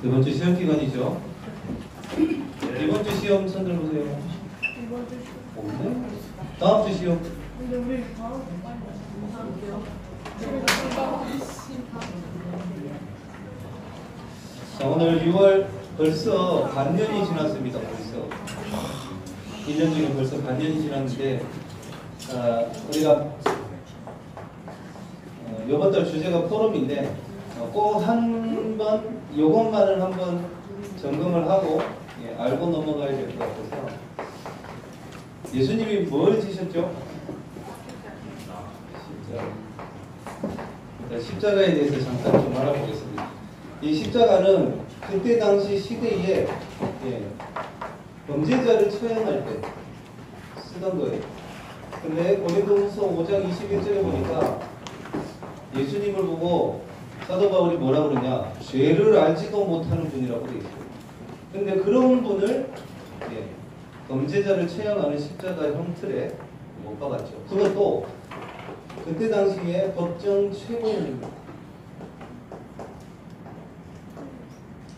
이번 주 시험 기간이죠. 이번 주 시험 손 들어보세요. 이번 주 없네? 다음 주 시험. 근데 우리 다음 주 빨리 할게요. 자, 오늘 6월 벌써 반년이 지났습니다. 벌써 1년 중에 벌써 반년이 지났는데 우리가 이번 달 주제가 포럼인데 꼭 한 번 요것만을 한번 점검을 하고 알고 넘어가야 될 것 같아서 예수님이 뭘 지셨죠? 십자가에 대해서 잠깐 좀 알아보겠습니다. 이 십자가는 그때 당시 시대에 범죄자를 처형할 때 쓰던 거예요. 근데 고린도후서 5장 21절에 보니까 예수님을 보고 사도 바울이 뭐라고 그러냐? 죄를 알지도 못하는 분이라고 되어 있어요. 근데 그런 분을 범죄자를 처형하는 십자가 형틀에 못 박았죠. 그것도 그때 당시에 법정 최고형입니다.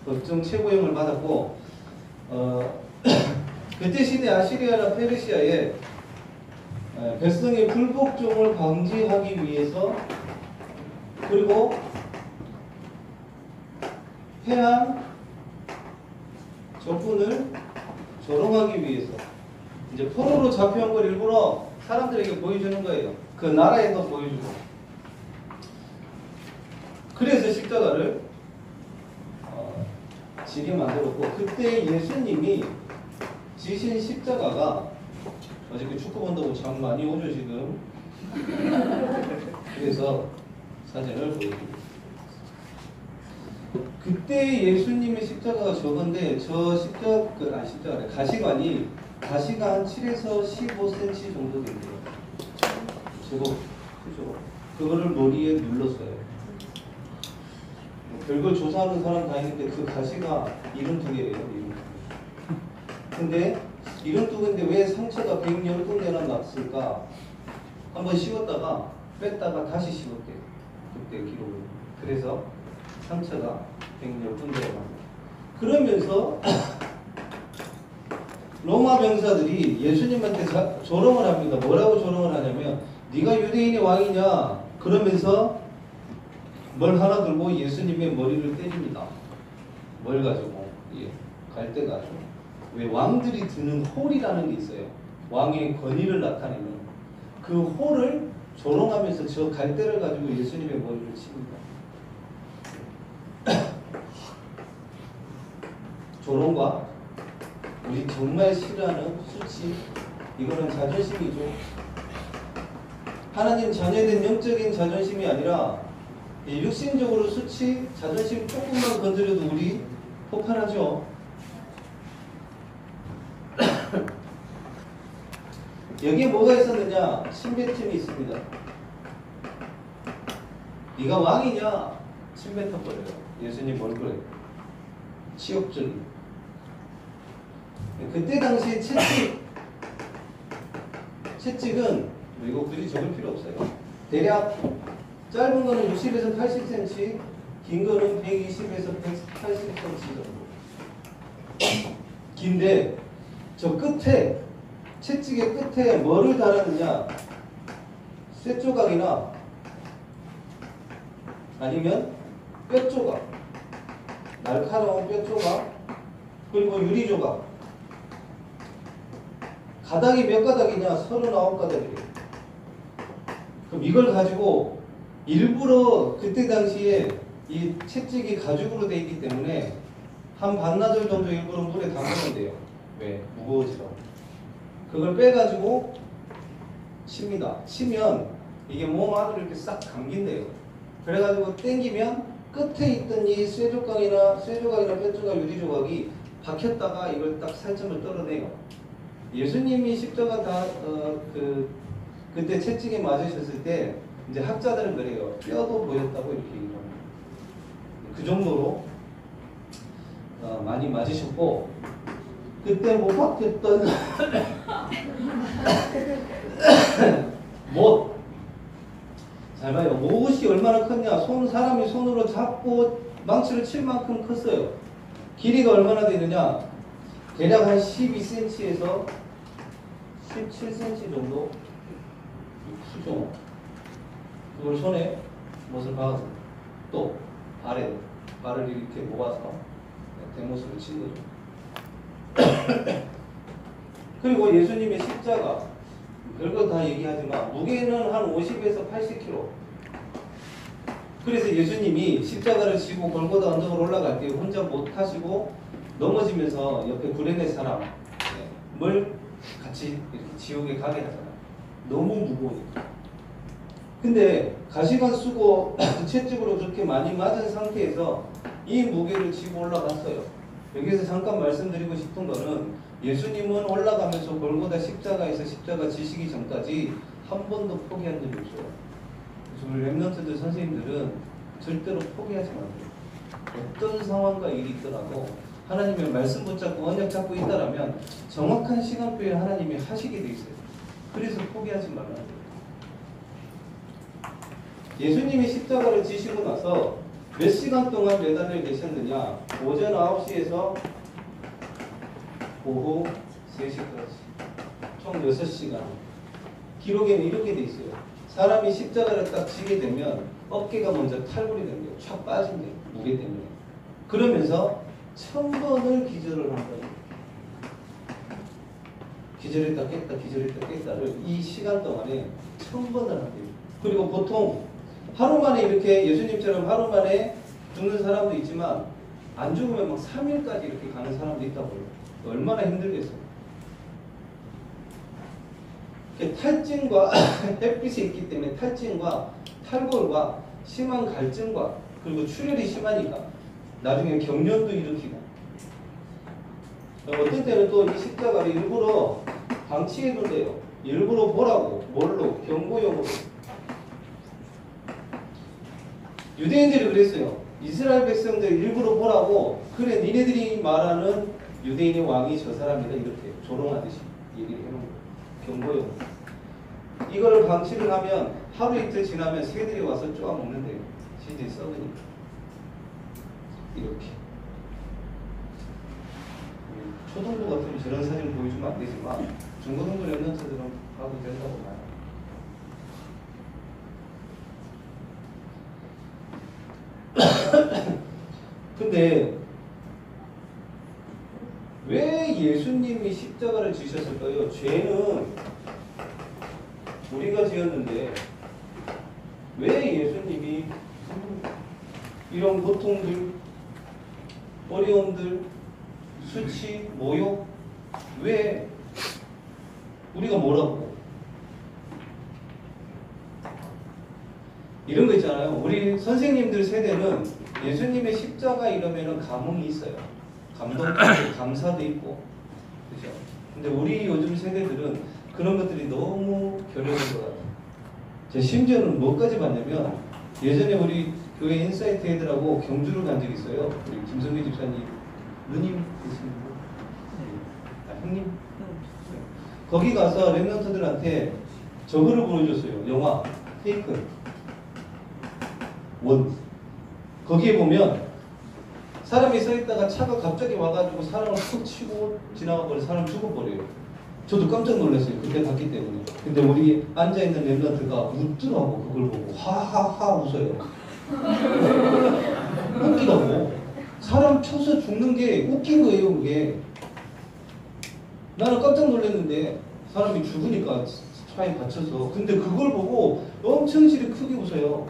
법정 최고형을 받았고 그때 시대 아시리아나 페르시아에 백성의 불복종을 방지하기 위해서 그리고 패한 적군을 조롱하기 위해서 이제 포로로 잡혀온 걸 일부러 사람들에게 보여주는 거예요. 그 나라에도 보여주고. 그래서 십자가를 지게 만들었고 그때 예수님이 지신 십자가가 어저께 축구 본다고 참 많이 오죠 지금. 그래서 사진을 보여드립니다. 그때 예수님의 십자가가 저건데 저 십자가래 가시관이 가시가 한 7에서 15cm 정도 된대요. 저거 그죠? 그거를 머리에 눌렀어요. 별걸 조사하는 사람 다 있는데 그 가시가 72개예요. 72개. 근데 72개인데 왜 상처가 110군데나 났을까? 한번 씌웠다가 뺐다가 다시 씌웠대요. 그때 기록을. 그래서 상처가 110군데가 났어요. 그러면서 로마 병사들이 예수님한테 조롱을 합니다. 뭐라고 조롱을 하냐면 네가 유대인의 왕이냐? 그러면서 뭘 하나 들고 예수님의 머리를 때립니다. 뭘 가지고? 갈대 가지고. 왜 왕들이 드는 홀이라는 게 있어요. 왕의 권위를 나타내는 그 홀을 조롱하면서 저 갈대를 가지고 예수님의 머리를 칩니다. 조롱과 우리 정말 싫어하는 수치, 이거는 자존심이죠. 하나님 자녀된 영적인 자존심이 아니라 육신적으로 수치, 자존심 조금만 건드려도 우리 폭발하죠. 여기에 뭐가 있었느냐? 침뱉음이 있습니다. 네가 왕이냐? 침뱉어버려요. 예수님 얼굴에 치욕절. 그때 당시 채찍은 이거 굳이 적을 필요 없어요. 대략 짧은 거는 60에서 80cm, 긴 거는 120에서 180cm 정도. 긴데 저 끝에 채찍의 끝에 뭐를 달았느냐? 쇠 조각이나 아니면 뼈 조각, 날카로운 뼈 조각, 그리고 유리 조각. 가닥이 몇 가닥이냐? 39가닥이에요. 그럼 이걸 가지고 일부러 그때 당시에 이 채찍이 가죽으로 되어 있기 때문에 한 반나절 정도 일부러 물에 담그면 돼요. 왜? 무거워지라고. 그걸 빼가지고 칩니다. 치면 이게 몸 안으로 이렇게 싹 감긴대요. 그래가지고 당기면 끝에 있던 이 쇠조각이나 뼈조각, 유리조각이 박혔다가 이걸 딱 살점을 떨어내요. 예수님이 십자가 그때 채찍에 맞으셨을 때 이제 학자들은 그래요. 뼈도 보였다고 이렇게 얘기를 합니다. 그 정도로 많이 맞으셨고 그때 못 박혔던 못. 잘 봐요. 못이 얼마나 컸냐. 사람이 손으로 잡고 망치를 칠 만큼 컸어요. 길이가 얼마나 되느냐? 대략 한 12cm에서 17cm 정도 수종. 그걸 손에 못을 박아서 또 발을 이렇게 모아서 대못으로 친 거죠. 그리고 예수님의 십자가, 별거 다 얘기하지만 무게는 한 50에서 80kg. 그래서 예수님이 십자가를 지고 골고다 언덕을 올라갈 때 혼자 못 타시고 넘어지면서 옆에 구레네 사람을 같이 이렇게 지옥에 가게 하잖아요. 너무 무거우니까. 근데 가시관 쓰고 채찍으로 그렇게 많이 맞은 상태에서 이 무게를 지고 올라갔어요. 여기서 잠깐 말씀드리고 싶은 거는 예수님은 올라가면서 골고다 십자가에서 십자가 지시기 전까지 한 번도 포기한 적이 없어요. 그래서 우리 랩런트들 선생님들은 절대로 포기하지 마세요. 어떤 상황과 일이 있더라도 하나님의 말씀 붙잡고 언약 잡고 있다라면 정확한 시간표에 하나님이 하시게 돼 있어요. 그래서 포기하지 말아야 돼요. 예수님이 십자가를 지시고 나서 몇 시간 동안 매달려 계셨느냐? 오전 9시에서 오후 3시까지 총 6시간. 기록에는 이렇게 돼 있어요. 사람이 십자가를 딱 지게 되면 어깨가 먼저 탈골이 된대요. 촥 빠진대요. 무게 때문에. 그러면서 1000번을 기절을 한 거예요. 기절했다 깼다 기절했다 깼다를 이 시간 동안에 1000번을 한대요. 그리고 보통 하루 만에 이렇게 예수님처럼 하루 만에 죽는 사람도 있지만 안 죽으면 막 3일까지 이렇게 가는 사람도 있다고요. 얼마나 힘들겠어요. 탈진과 햇빛이 있기 때문에 탈진과 탈골과 심한 갈증과 그리고 출혈이 심하니까 나중에 경련도 일으키고 어떤 때는 또 이 십자가를 일부러 방치해둔대요. 일부러 보라고. 뭘로? 경고용으로. 유대인들이 그랬어요. 이스라엘 백성들 일부러 보라고. 그래 니네들이 말하는 유대인의 왕이 저 사람이다 이렇게 조롱하듯이 얘기를 해놓은 거예요. 경고용. 이걸 방치를 하면 하루 이틀 지나면 새들이 와서 쪼아 먹는데요. 진짜 썩으니까. 이렇게. 초등부 같으면 저런 사진 보여주면 안 되지만 중고등부 랩런트들은 가도 된다고 봐요. 근데 왜 예수님이 십자가를 지셨을까요? 죄는 우리가 지었는데 왜 예수님이 이런 고통들, 어려움들, 수치, 모욕 왜 우리가 뭐라고? 이런 거 있잖아요. 우리 선생님들 세대는 예수님의 십자가 이러면은 감흥이 있어요. 감동도 있고 감사도 있고 그죠? 근데 우리 요즘 세대들은 그런 것들이 너무 결여된 것 같아요. 제가 심지어는 뭐까지 봤냐면 예전에 우리 교회 인사이트 애들하고 경주를 간 적이 있어요. 우리 김성기 집사님 누님 계시는 분? 형님? 거기 가서 랩런트들한테 저거를 보여줬어요. 영화 테이큰 원. 거기에 보면 사람이 서 있다가 차가 갑자기 와가지고 사람을 툭 치고 지나가버려 사람 죽어버려요. 저도 깜짝 놀랐어요. 그때 봤기 때문에. 근데 우리 앉아있는 랩런트가 웃더라고. 그걸 보고 하하하 웃어요. 웃기다고. 사람 쳐서 죽는 게 웃긴 거예요. 그게. 나는 깜짝 놀랐는데 사람이 죽으니까 차에 갇혀서. 근데 그걸 보고 엄청 실이 크게 웃어요.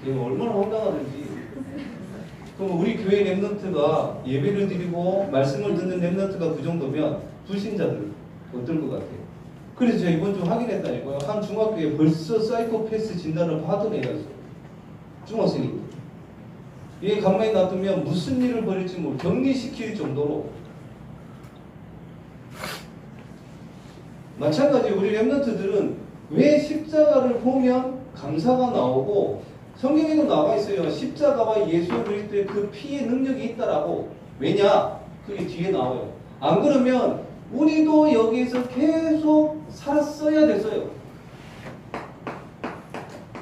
얼마나 황당하든지. 그럼 우리 교회 랩런트가 예배를 드리고 말씀을 듣는 랩런트가 그 정도면 불신자들 어떨 것 같아요? 그래서 제가 이번 주 확인했다니까요. 한 중학교에 벌써 사이코패스 진단을 받은 애가 있어요. 중학생이. 얘 가만히 놔두면 무슨 일을 벌일지 격리시킬 정도로. 마찬가지로 우리 랩런트들은 왜 십자가를 보면 감사가 나오고 성경에도 나와 있어요. 십자가와 예수 그리스도의 그 피의 능력이 있다라고. 왜냐? 그게 뒤에 나와요. 안 그러면 우리도 여기에서 계속 살았어야 됐어요.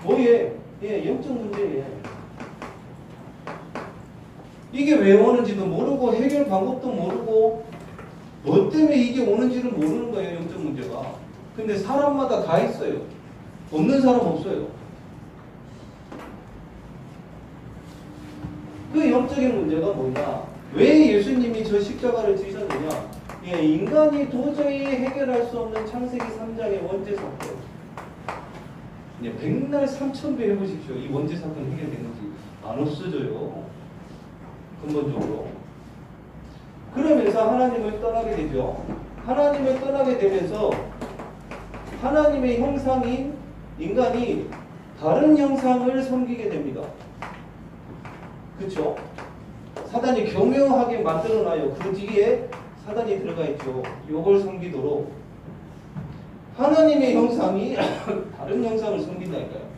뭐예? 예, 영적 문제예. 이게 왜 오는지도 모르고 해결 방법도 모르고 뭐 때문에 이게 오는지를 모르는 거예요. 영적 문제가. 근데 사람마다 다 있어요. 없는 사람 없어요. 그 영적인 문제가 뭐냐? 왜 예수님이 저 십자가를 지셨느냐? 예, 인간이 도저히 해결할 수 없는 창세기 3장의 원죄 사건. 예, 백날 3,000배 해보십시오. 이 원죄 사건 해결되는지 안 없어져요. 근본적으로. 그러면서 하나님을 떠나게 되죠. 하나님을 떠나게 되면서 하나님의 형상인 인간이 다른 형상을 섬기게 됩니다. 그렇죠? 사단이 교묘하게 만들어놔요. 그 뒤에 사단이 들어가 있죠. 요걸 섬기도록 하나님의 형상이 다른 형상을 섬긴다니까요.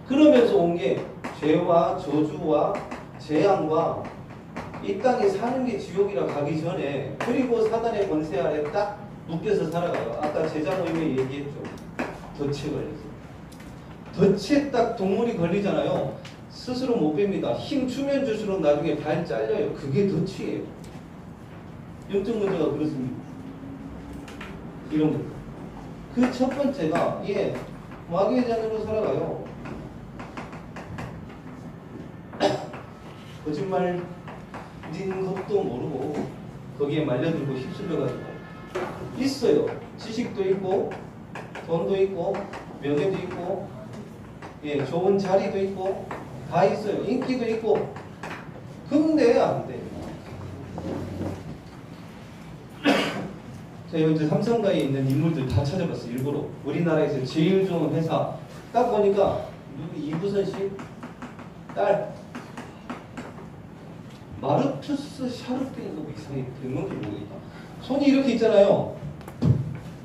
그러면서 온 게 죄와 저주와 재앙과 이 땅에 사는 게 지옥이라 가기 전에 그리고 사단의 권세 아래 딱 묶여서 살아가요. 아까 제자 모임에 얘기했죠. 덫에 걸렸어요. 덫에 딱 동물이 걸리잖아요. 스스로 못 뺍니다. 힘 주면 줄수록 나중에 발 잘려요. 그게 덫이에요. 영적 문제가 그렇습니다. 이런 거. 그 첫 번째가 마귀의 자녀로 살아가요. 거짓말인 것도 모르고 거기에 말려들고 휩쓸려가지고 있어요. 지식도 있고 돈도 있고 명예도 있고 좋은 자리도 있고 다 있어요. 인기도 있고. 근데 안 돼. 제가 이제 삼성가에 있는 인물들 다 찾아봤어요. 일부러. 우리나라에서 제일 좋은 회사 딱 보니까 이부선 씨 딸 마르투스 샤르페인가 뭐 이상하게 별명이 모르겠다. 손이 이렇게 있잖아요.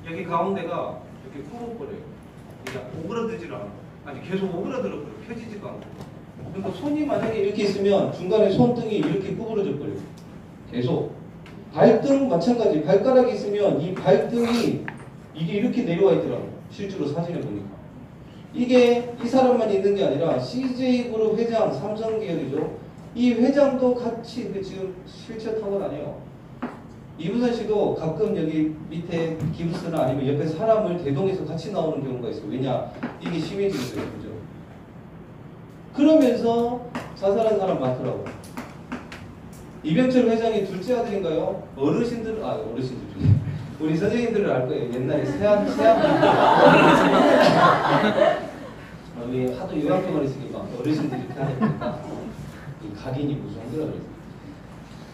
여기 가운데가 이렇게 구멍거려요. 이게 오그라들질 않아. 아니 계속 오그라들어버려. 펴지지도 않고. 그러니까 손이 만약에 이렇게 있으면 중간에 손등이 이렇게 구부러져 버려요. 계속. 발등 마찬가지. 발가락이 있으면 이 발등이 이게 이렇게 내려와 있더라고요. 실제로 사진을 보니까. 이게 이 사람만 있는 게 아니라 CJ그룹 회장, 삼성계열이죠. 이 회장도 같이 지금 휠체어 타고 다녀요. 이부선 씨도 가끔 여기 밑에 기부스나 아니면 옆에 사람을 대동해서 같이 나오는 경우가 있어요. 왜냐? 이게 심해지거든요. 그죠? 그러면서 자살한 사람 많더라고요. 이병철 회장이 둘째 아들인가요? 어르신들 중에 우리 선생님들은 알 거예요. 옛날에 세안 우리 하도 요양병원에 있으니까 어르신들이 이렇게 하니까 각인이 무서운데라 그랬어요.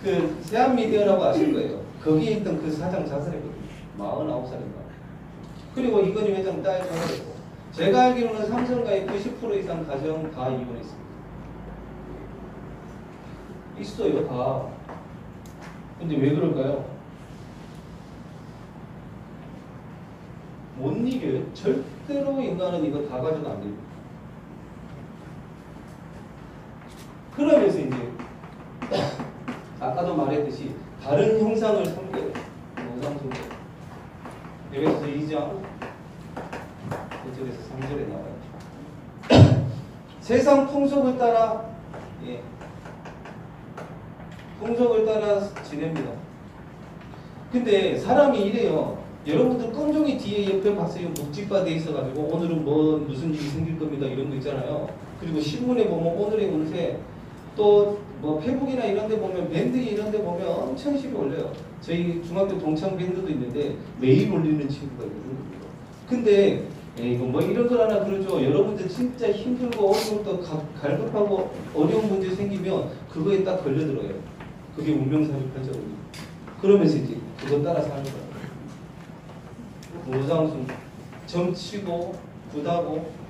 그 세안미디어라고 아실 거예요. 거기에 있던 그 사장 자살했거든요. 49살인가. 그리고 이건희 회장 딸 자살했고. 제가 알기로는 삼성가의 90% 이상 가정 다 이혼했습니다. 있어요, 다. 근데 왜 그럴까요? 못 이겨요. 절대로 인간은 이거 다 가져도 안 됩니다. 그러면서 이제 아까도 말했듯이 다른 형상을 섬겨요. 형상 섬겨. 여기서 2장 이쪽에서 3절에 나와요. 세상 풍속을 따라 풍속을 따라 지냅니다. 근데 사람이 이래요. 여러분들 công 종이 뒤에 옆에 봤어요. 묵직바 돼 있어가지고 오늘은 무슨 일이 생길 겁니다. 이런 거 있잖아요. 그리고 신문에 보면 오늘의 운세 또 뭐 페북이나 이런 데 보면 밴드 이런 데 보면 엄청 시비 올려요. 저희 중학교 동창 밴드도 있는데 매일 올리는 친구가 있거든요. 근데 이거 뭐 이런 걸 하나 그러죠. 여러분들 진짜 힘들고 어려운 것도 갈급하고 어려운 문제 생기면 그거에 딱 걸려들어요. 그게 운명사주팔자거든요. 그러면서 이제 그거 따라 사는 거예요. 무상순 점치고 굿하고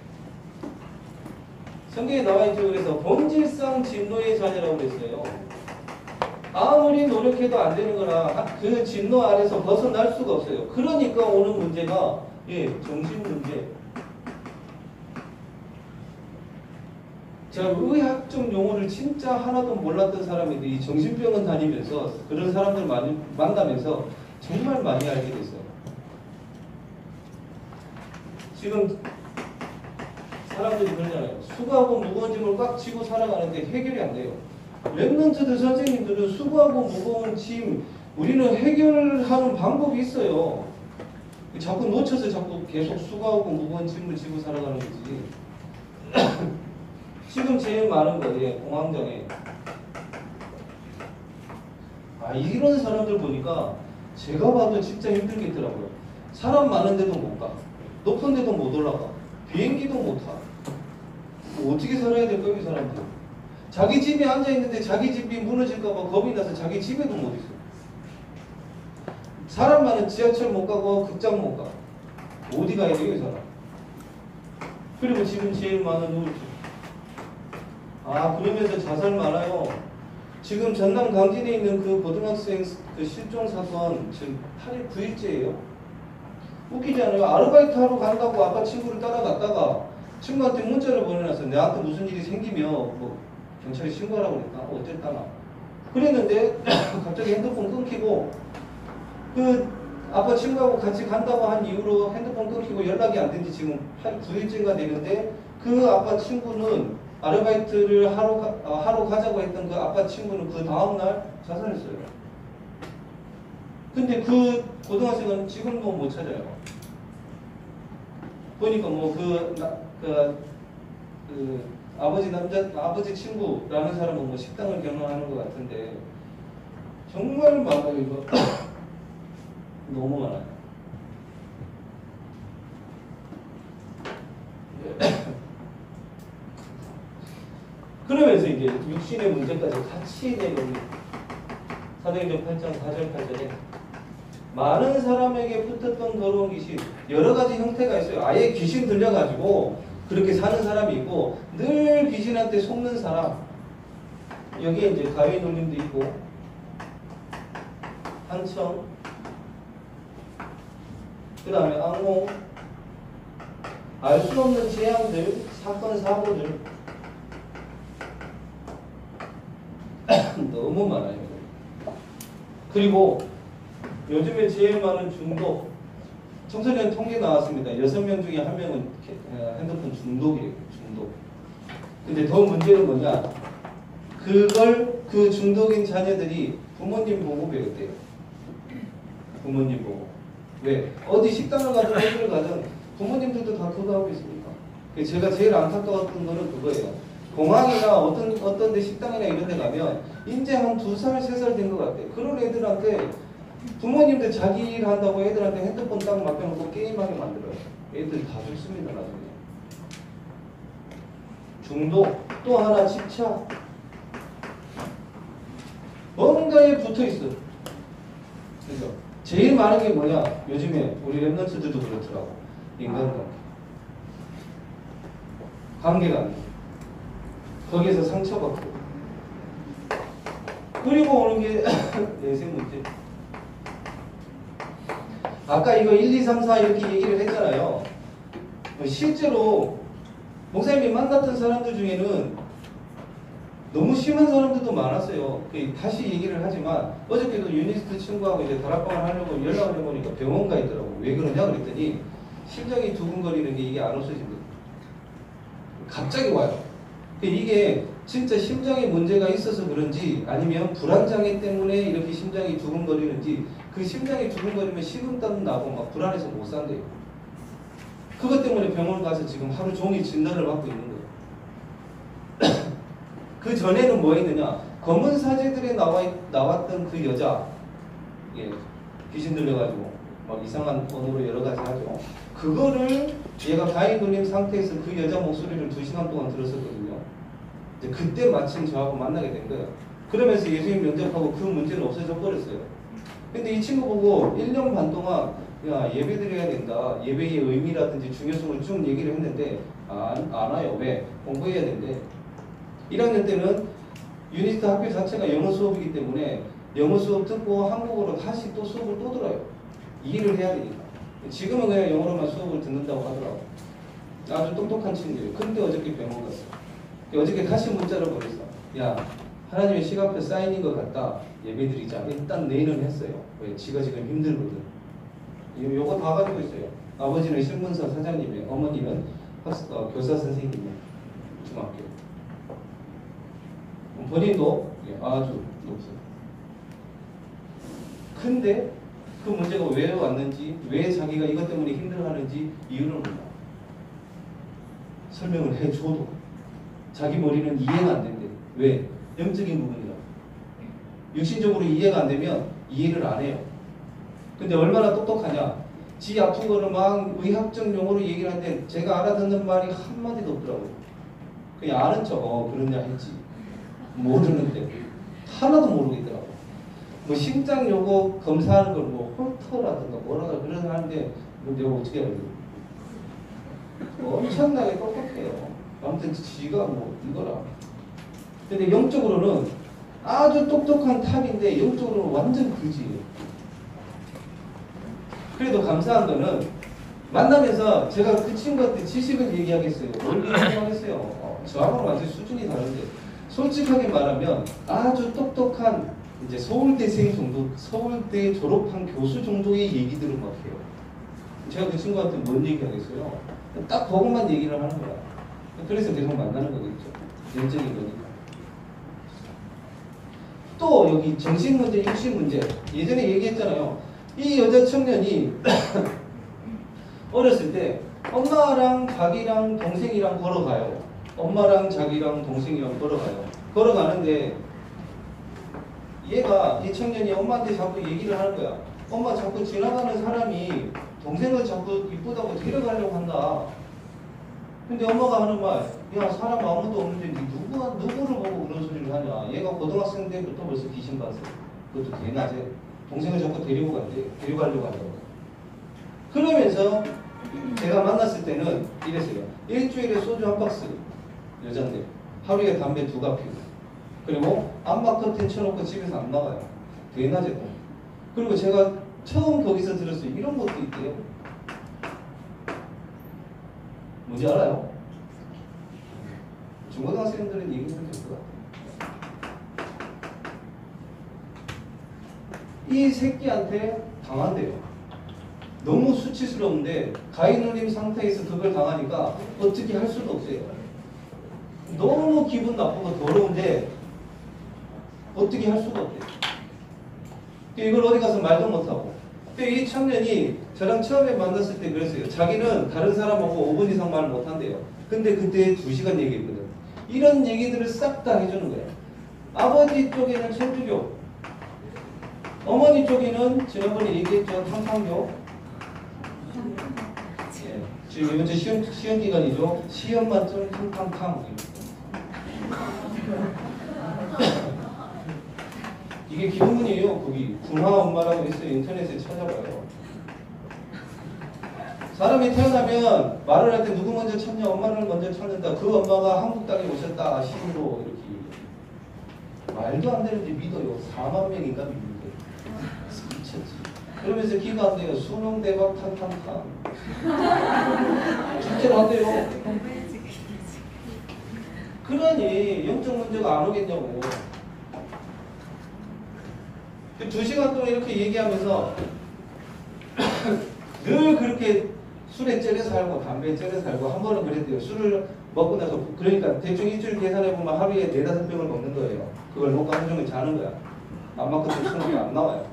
성경에 나와 있죠. 그래서 본질상 진노의 자녀라고 그랬어요. 아무리 노력해도 안 되는 거라 그 진노 아래서 벗어날 수가 없어요. 그러니까 오는 문제가 정신 문제. 제가 의학적 용어를 진짜 하나도 몰랐던 사람인데 이 정신병원 다니면서 그런 사람들 많이 만나면서 정말 많이 알게 됐어요. 지금 사람들이 그러잖아요. 수고하고 무거운 짐을 꽉 쥐고 살아가는데 해결이 안 돼요. 랩런트들 선생님들은 수고하고 무거운 짐 우리는 해결하는 방법이 있어요. 자꾸 놓쳐서 자꾸 계속 수고하고 무거운 짐을 지고 살아가는 거지. 지금 제일 많은 거예요. 공황장애. 이런 사람들 보니까 제가 봐도 진짜 힘들겠더라고요. 사람 많은 데도 못 가. 높은 데도 못 올라가. 비행기도 못 타. 어떻게 살아야 될까요, 이 사람들? 자기 집에 앉아있는데 자기 집이 무너질까봐 겁이 나서 자기 집에도 못 있어. 사람 많은 지하철 못 가고 극장 못 가. 어디 가야 돼요, 이 사람? 그리고 지금 제일 많은 우울증. 그러면서 자살 많아요. 지금 전남 강진에 있는 그 고등학생 그 실종 사건 지금 8일 9일째예요. 웃기지 않아요? 아르바이트 하러 간다고 아빠 친구를 따라갔다가 친구한테 문자를 보내놨어. 내한테 무슨 일이 생기면 뭐 경찰에 신고하라고 그랬다. 어쨌다나. 그랬는데 갑자기 핸드폰 끊기고 그 아빠 친구하고 같이 간다고 한 이후로 핸드폰 끊기고 연락이 안 된 지 지금 9일째가 되는데 그 아빠 친구는 아르바이트를 하러 가자고 했던 그 아빠 친구는 그 다음날 자살했어요. 근데 그 고등학생은 지금도 못 찾아요. 보니까 뭐 아버지 친구라는 사람은 뭐 식당을 경영하는 것 같은데 정말 많아요, 이거. 너무 많아요. 그러면서 이제 육신의 문제까지 같이 내놓은 사도행전 8장 4절 8절에 많은 사람에게 붙었던 더러운 귀신 여러 가지 형태가 있어요. 아예 귀신 들려가지고 그렇게 사는 사람이 있고 늘 귀신한테 속는 사람 여기에 이제 가위 눌림도 있고 한청 그 다음에 악몽 알 수 없는 재앙들 사건 사고들 너무 많아요. 그리고 요즘에 제일 많은 중독 청소년 통계 나왔습니다. 6명 중에 1명은 핸드폰 중독이에요. 중독. 근데 더 문제는 뭐냐? 그 중독인 자녀들이 부모님 보고 배웠대요. 부모님 보고. 왜? 어디 식당을 가든 어디를 가든 부모님들도 다 그거 하고 있으니까. 제가 제일 안타까웠던 거는 그거예요. 공항이나 어떤 데 식당이나 이런 데 가면 이제 한 2살, 3살 된 것 같아요. 그런 애들한테 부모님들 자기 일 한다고 애들한테 핸드폰 딱 맡겨놓고 게임하게 만들어요. 애들이 다 죽습니다, 나중에. 중독, 또 하나 집착. 뭔가에 붙어있어. 그죠? 제일 많은 게 뭐냐? 요즘에 우리 랩런트들도 그렇더라고. 인간관계. 관계관계. 거기에서 상처받고. 그리고 오는 게 내생 문제. 아까 이거 1, 2, 3, 4 이렇게 얘기를 했잖아요. 실제로 목사님이 만났던 사람들 중에는 너무 심한 사람들도 많았어요. 다시 얘기를 하지만 어저께도 유니스트 친구하고 이제 다락방을 하려고 연락을 해보니까 병원 가 있더라고. 왜 그러냐 그랬더니 심장이 두근거리는 게 이게 안 없어진대. 갑자기 와요. 이게 진짜 심장에 문제가 있어서 그런지 아니면 불안장애 때문에 이렇게 심장이 두근거리는지 그 심장이 두근거리면 식은땀 나고 막 불안해서 못 산대요. 그것 때문에 병원 가서 지금 하루 종일 진단을 받고 있는 거예요. 그 전에는 뭐 했느냐? 검은 사제들에 나왔던 그 여자, 귀신 들려가지고 막 이상한 언어로 여러 가지 하죠. 그거를 얘가 가위 눌린 상태에서 그 여자 목소리를 2시간 동안 들었었거든요. 이제 그때 마침 저하고 만나게 된 거예요. 그러면서 예수님 면접하고 그 문제는 없어져 버렸어요. 근데 이 친구 보고 1년 반 동안 야 예배 드려야 된다. 예배의 의미라든지 중요성을 쭉 얘기를 했는데 안 와요. 왜? 공부해야 된대. 1학년 때는 유니스트 학교 자체가 영어 수업이기 때문에 영어 수업 듣고 한국어로 다시 또 수업을 또 들어요. 이해를 해야 되니까. 지금은 그냥 영어로만 수업을 듣는다고 하더라고. 아주 똑똑한 친구예요. 근데 어저께 병원 갔어. 어저께 다시 문자를 보냈어. 야 하나님의 시간표 사인인 것 같다. 예배드리자. 일단 내일은 했어요. 왜? 지가 지금 힘들거든. 요거 다 가지고 있어요. 아버지는 신문사 사장님이에요. 어머니는 교사 선생님이에요. 중학교. 본인도 아주 높아요. 근데 그 문제가 왜 왔는지, 왜 자기가 이것 때문에 힘들어하는지 이유를 몰라. 설명을 해줘도 자기 머리는 이해가 안 된대. 왜? 영적인 부분이라. 육신적으로 이해가 안 되면 이해를 안 해요. 근데 얼마나 똑똑하냐? 지 아픈 거를 막 의학적 용어로 얘기를 하는데 제가 알아듣는 말이 한마디도 없더라고요. 그냥 아는 척, 그러냐 했지. 모르는데 하나도 모르겠더라고. 뭐 심장 요거 검사하는 걸 뭐 홀터라든가 뭐라가 그런 하는데 내가 어떻게 알아요? 엄청나게 똑똑해요. 아무튼 지가 뭐 이거라. 근데 영적으로는 아주 똑똑한 탑인데 영적으로는 완전 그지예요. 그래도 감사한 거는 만나면서 제가 그 친구한테 지식을 얘기하겠어요. 원리 얘기하겠어요. 저하고는 완전 수준이 다른데 솔직하게 말하면 아주 똑똑한 이제 서울대생 정도, 서울대 졸업한 교수 정도의 얘기들을 막 해요. 제가 그 친구한테 뭔 얘기하겠어요? 딱 그것만 얘기를 하는 거야. 그래서 계속 만나는 거겠죠. 연적인 거니까. 또 여기 정신 문제, 육신 문제. 예전에 얘기했잖아요. 이 여자 청년이 어렸을 때 엄마랑 자기랑 동생이랑 걸어가요. 엄마랑 자기랑 동생이랑 걸어가요. 걸어가는데 얘가, 이 청년이 엄마한테 자꾸 얘기를 하는 거야. 엄마 자꾸 지나가는 사람이 동생을 자꾸 이쁘다고 데려가려고 한다. 근데 엄마가 하는 말, 야 사람 아무도 없는데 누구를 보고 그런 소리를 하냐. 얘가 고등학생 때부터 벌써 귀신 봤어. 그것도 대낮에 동생을 자꾸 데려가려고 한다고. 그러면서 제가 만났을 때는 이랬어요. 일주일에 소주 한 박스, 여잔데 하루에 담배 2갑 피고, 그리고 암막 커튼 쳐놓고 집에서 안 나가요. 대낮에 또. 그리고 제가 처음 거기서 들었어요. 이런 것도 있대요. 뭔지 알아요? 중고등학생들은 얘기하면 될 것 같아요. 이 새끼한테 당한대요. 너무 수치스러운데 가해눌림 상태에서 그걸 당하니까 어떻게 할 수도 없어요. 너무 기분 나쁘고 더러운데 어떻게 할 수가 없대요. 이걸 어디 가서 말도 못하고. 이 청년이 저랑 처음에 만났을 때 그랬어요. 자기는 다른 사람하고 5분 이상 말을 못한대요. 근데 그때 2시간 얘기했거든. 이런 얘기들을 싹 다 해주는 거예요. 아버지 쪽에는 천주교, 어머니 쪽에는 지난번에 얘기했죠. 탕탕교. 예. 지금 현재 시험 기간이죠. 시험 만점 탕탕탕. 이게 기본문이에요. 거기 군화 엄마라고 있어요. 인터넷에 찾아봐요. 사람이 태어나면 말을 할 때 누구 먼저 찾냐? 엄마를 먼저 찾는다. 그 엄마가 한국 땅에 오셨다. 신으로 이렇게. 말도 안 되는데 믿어요. 4만 명인가 믿는데. 미쳤지. 그러면서 기도 안 돼요. 수능 대박 탕탕탕. 진짜로 안 돼요. 그러니 영적 문제가 안 오겠냐고. 2시간 동안 이렇게 얘기하면서 늘 그렇게 술에 ጨ려 살고 담배에 ጨ려 살고 한 번은 그랬대요. 술을 먹고 나서 그러니까 대충 일주일 계산해 보면 하루에 4-5병을 먹는 거예요. 그걸 먹고 하루 종일 자는 거야. 안 먹고 술이 안 나와요.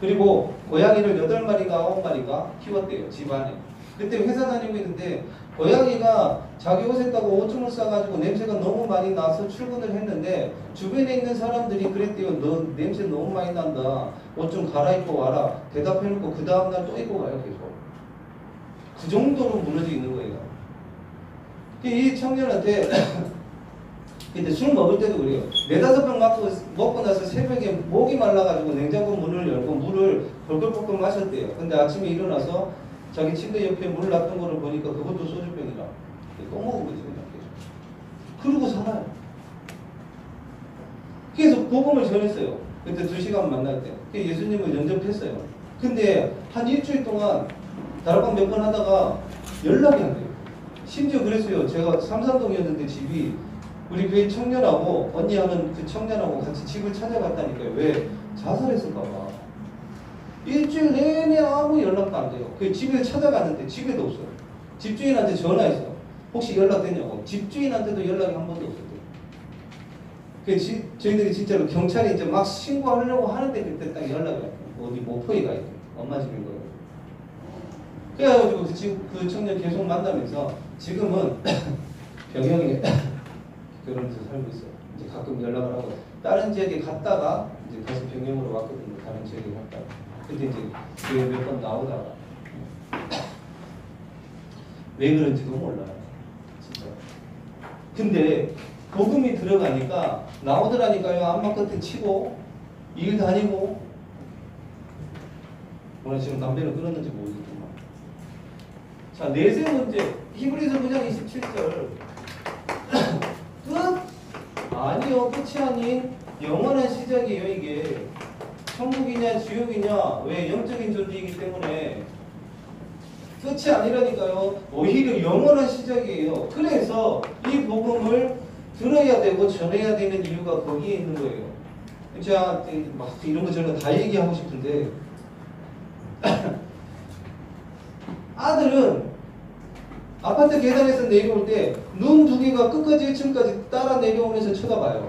그리고 고양이를 8마리가 9마리가 키웠대요. 집안에. 그때 회사 다니고 있는데 고양이가 자기 옷에다가 오줌을 싸가지고 냄새가 너무 많이 나서 출근을 했는데 주변에 있는 사람들이 그랬대요. 너 냄새 너무 많이 난다. 옷 좀 갈아입고 와라. 대답해놓고 그 다음날 또 입고 가요. 계속. 그 정도로 무너져 있는 거예요. 이 청년한테 근데 술 먹을 때도 그래요. 4-5병 먹고 나서 새벽에 목이 말라가지고 냉장고 문을 열고 물을 벌컥벌컥 마셨대요. 근데 아침에 일어나서 자기 침대 옆에 물 놨던 거를 보니까 그것도 소주병이라. 또 먹은 거지 그냥 계속. 그러고 살아요. 계속 복음을 전했어요. 그때 2시간 만날 때. 예수님을 영접했어요. 근데 한 일주일 동안 다락방 몇 번 하다가 연락이 안 돼요. 심지어 그랬어요. 제가 삼산동이었는데 집이 우리 교회 청년하고 언니 하는 그 청년하고 같이 집을 찾아갔다니까요. 왜? 자살했을까봐. 일주일 내내 아무 연락도 안 돼요. 그 집에 찾아갔는데 집에도 없어요. 집주인한테 전화했어요. 혹시 연락됐냐고. 집주인한테도 연락이 한 번도 없었대요. 저희들이 진짜로 경찰에 이제 막 신고하려고 하는데 그때 딱 연락이 왔어요. 어디 모포에 가 있대. 엄마 집인 거예요. 그래가지고 그 청년 계속 만나면서 지금은 병영에 결혼해서 살고 있어요. 이제 가끔 연락을 하고 다른 지역에 갔다가 이제 다시 병영으로 왔거든요. 다른 지역에 갔다가 그때 이제 교회 몇 번 나오다가 왜 그런지도 몰라요. 진짜. 근데 복음이 들어가니까 나오더라니까요. 안마 끝에 치고 일 다니고 오늘 지금 담배를 끊었는지 모르겠지만 자 내세 문제 히브리서 9장 27절 끝? 아니요 끝이 아닌 영원한 시작이에요. 이게 천국이냐 지옥이냐 왜 영적인 존재이기 때문에 끝이 아니라니까요. 오히려 영원한 시작이에요. 그래서 이 복음을 들어야 되고 전해야 되는 이유가 거기에 있는 거예요. 제가 막 이런 거 저런 거 다 얘기하고 싶은데 아들은 아파트 계단에서 내려올 때 눈 두 개가 끝까지 1층까지 따라 내려오면서 쳐다봐요.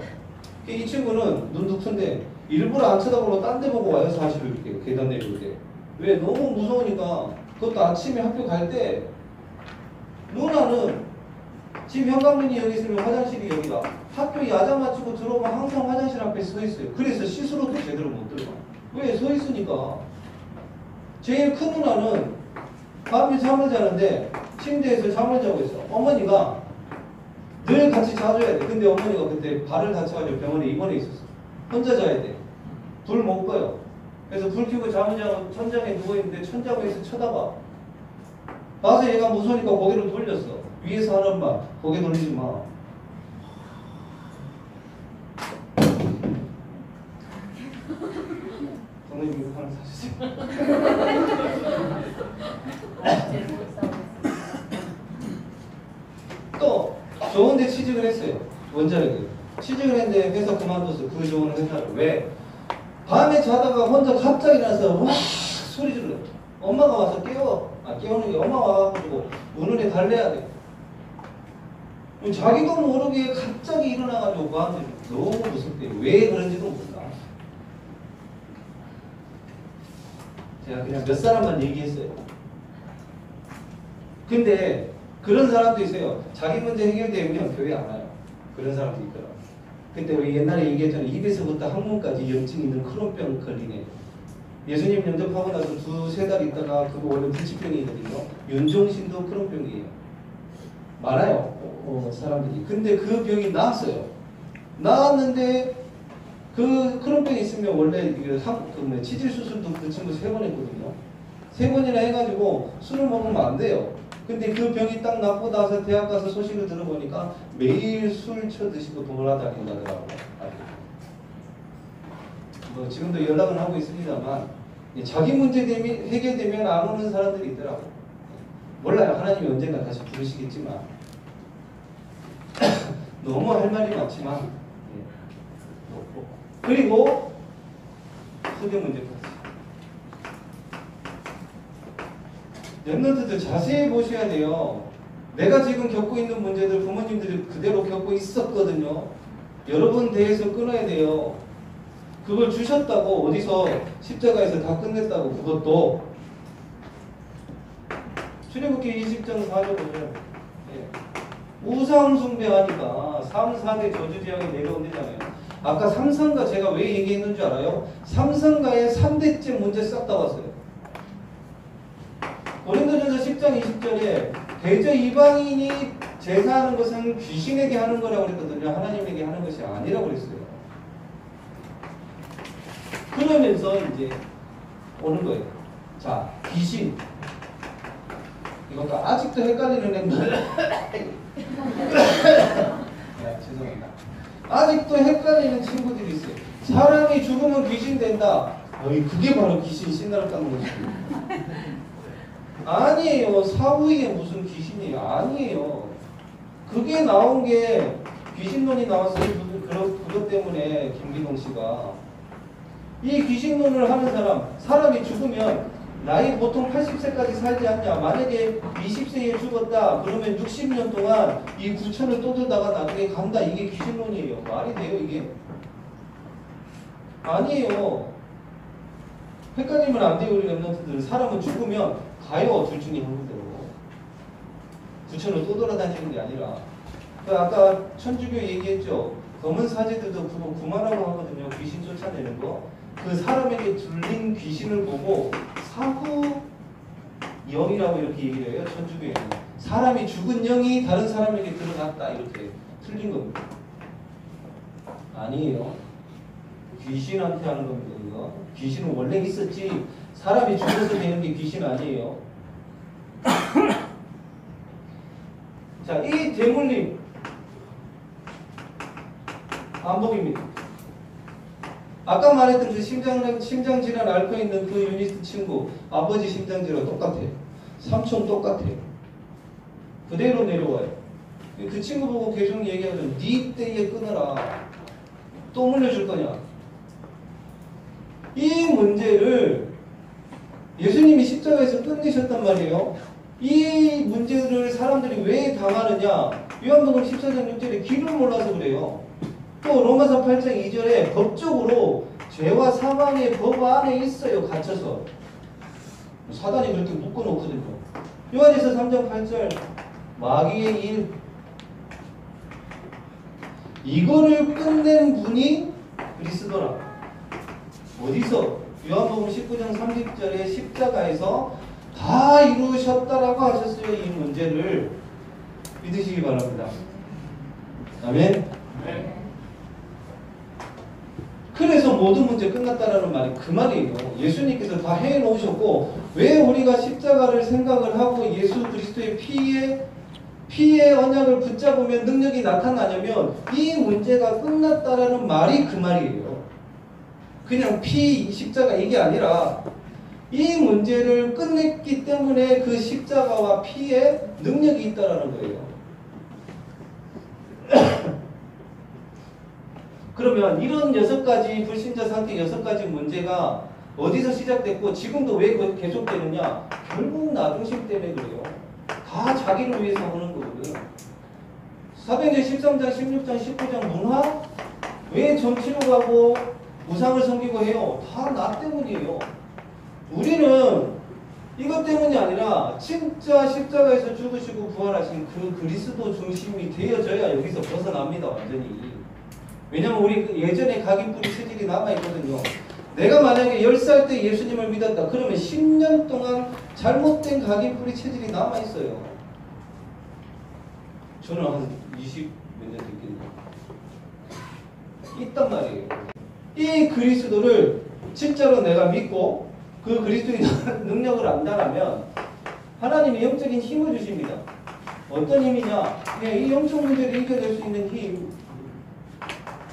이 친구는 눈도 큰데 일부러 안 쳐다보고 딴 데 보고 와요. 사실을 이렇게 계단 내려올 때. 왜? 너무 무서우니까. 그것도 아침에 학교 갈 때 누나는 지금 현관문이 여기 있으면 화장실이 여기다. 학교 야자 마치고 들어오면 항상 화장실 앞에 서 있어요. 그래서 스스로도 제대로 못 들어가. 왜? 서 있으니까. 제일 큰 누나는 밤에 잠을 자는데 침대에서 잠을 자고 있어. 어머니가 늘 같이 자줘야 돼. 근데 어머니가 그때 발을 다쳐가지고 병원에 입원해 있었어. 혼자 자야 돼. 불 못 꺼요. 그래서 불 켜고 잠을 자고 천장에 누워있는데 천장에서 쳐다봐. 봐서 얘가 무서우니까 고개를 돌렸어. 위에서 하는 말, 고개 돌리지 마. 선생님 이거 하나 사주세요. 또 좋은데 취직을 했어요. 원자력이. 취직을 했는데 회사 그만뒀어. 그 좋은 회사를. 왜? 밤에 자다가 혼자 갑자기 나서 와 소리 질러. 엄마가 와서 깨워. 깨우는 게 엄마가 와가지고 문을 달래야 돼. 자기도 모르게 갑자기 일어나가지고 그한테 너무 무섭대요. 왜 그런지도 몰라. 제가 그냥 몇 사람만 얘기했어요. 근데 그런 사람도 있어요. 자기 문제 해결되면 교회 안 와요. 그런 사람도 있더라고요. 그때 우리 옛날에 얘기했잖아요. 입에서부터 항문까지 염증 있는 크론병 걸리네. 예수님 영접하고 나서 2-3달 있다가 그거 원래 불치병이거든요. 윤종신도 크론병이에요. 많아요. 사람들이. 근데 그 병이 나았어요. 나았는데 그 크론병이 있으면 원래 치질 수술도 그 친구 3번 했거든요. 3번이나 해가지고 술을 먹으면 안 돼요. 근데 그 병이 딱 낫고 나서 대학 가서 소식을 들어보니까 매일 술 쳐드시고 돌아다닌다더라고요. 지금도 연락은 하고 있습니다만 자기 문제 해결되면 안 오는 사람들이 있더라고요. 몰라요. 하나님이 언젠가 다시 부르시겠지만 너무 할 말이 많지만 그리고 소경 문제까지. 랩런트들 자세히 보셔야 돼요. 내가 지금 겪고 있는 문제들 부모님들이 그대로 겪고 있었거든요. 여러분 대해서 끊어야 돼요. 그걸 주셨다고 어디서 십자가에서 다 끝냈다고 그것도 출애굽기 20장 4절 보세요. 우상 숭배하니까 3, 4대 저주지향이 내려온다잖아요. 아까 삼성가 제가 왜 얘기했는 줄 알아요? 삼성가의 3대째 문제 싹 다 왔어요. 고린도전서 10장 20절에 대저 이방인이 제사하는 것은 귀신에게 하는 거라고 그랬거든요. 하나님에게 하는 것이 아니라고 그랬어요. 그러면서 이제 오는 거예요. 자, 귀신. 이것도 아직도 헷갈리는 애들. 죄송합니다. 아직도 헷갈리는 친구들이 있어요. 사람이 죽으면 귀신 된다. 그게 바로 귀신 신나를 깎는 것입니다. 아니에요. 사후에 무슨 귀신이에요. 아니에요. 그게 나온 게 귀신론이 나왔어요. 그것 때문에 김기동 씨가 이 귀신론을 하는 사람이 죽으면 나이 보통 80세까지 살지 않냐. 만약에 20세에 죽었다 그러면 60년 동안 이 구천을 떠들다가 나중에 간다. 이게 귀신론이에요. 말이 돼요 이게? 아니에요. 헷갈리면 안 돼요 우리 랩런트들. 사람은 죽으면 가요. 둘 중에 한 군데로. 구천을 떠돌아다니는 게 아니라. 아까 천주교 얘기했죠. 검은 사제들도 그거 구마라고 하거든요. 귀신 쫓아내는 거. 그 사람에게 들린 귀신을 보고 사후 영이라고 이렇게 얘기를 해요. 천주교에는. 사람이 죽은 영이 다른 사람에게 들어갔다. 이렇게 틀린 겁니다. 아니에요. 귀신한테 하는 겁니다. 이거. 귀신은 원래 있었지. 사람이 죽어서 되는 게 귀신 아니에요. 자, 이 대물림 반복입니다. 아까 말했던 그 심장질환 앓고 있는 그 유니스트 친구 아버지 심장질환 똑같아요. 삼촌 똑같아요. 그대로 내려와요. 그 친구 보고 계속 얘기하죠. 네 때에 끊어라. 또 물려줄 거냐. 이 문제를 예수님이 십자가에서 끝내셨단 말이에요. 이 문제를 사람들이 왜 당하느냐. 요한복음 14장 6절에 길을 몰라서 그래요. 또 로마서 8장 2절에 법적으로 죄와 사망의 법 안에 있어요. 갇혀서. 사단이 그렇게 묶어놓거든요. 요한에서 3장 8절 마귀의 일. 이거를 끝낸 분이 그리스도라. 어디서? 요한복음 19장 30절에 십자가에서 다 이루셨다라고 하셨어요. 이 문제를 믿으시기 바랍니다. 아멘. 네. 그래서 모든 문제 끝났다라는 말이 그 말이에요. 예수님께서 다 해놓으셨고 왜 우리가 십자가를 생각을 하고 예수 그리스도의 피의 언약을 붙잡으면 능력이 나타나냐면 이 문제가 끝났다라는 말이 그 말이에요. 그냥 십자가 이게 아니라 이 문제를 끝냈기 때문에 그 십자가와 피에 능력이 있다라는 거예요. 그러면 이런 6가지 불신자 상태 6가지 문제가 어디서 시작됐고 지금도 왜 계속되느냐? 결국 나중심 때문에 그래요. 다 자기를 위해서 하는 거거든요. 사도행전 13장, 16장, 19장 문화 왜 정치로 가고 우상을 섬기고 해요? 다 나 때문이에요. 우리는 이것 때문이 아니라 진짜 십자가에서 죽으시고 부활하신 그 그리스도 중심이 되어져야 여기서 벗어납니다. 완전히. 왜냐면 우리 예전에 각인뿌리 체질이 남아있거든요. 내가 만약에 10살 때 예수님을 믿었다. 그러면 10년 동안 잘못된 각인뿌리 체질이 남아있어요. 저는 한 20 몇 년 됐겠네요. 있단 말이에요. 이 그리스도를 진짜로 내가 믿고 그 그리스도의 능력을 안다라면 하나님이 영적인 힘을 주십니다. 어떤 힘이냐? 이 영적 문제를 이겨낼 수 있는 힘.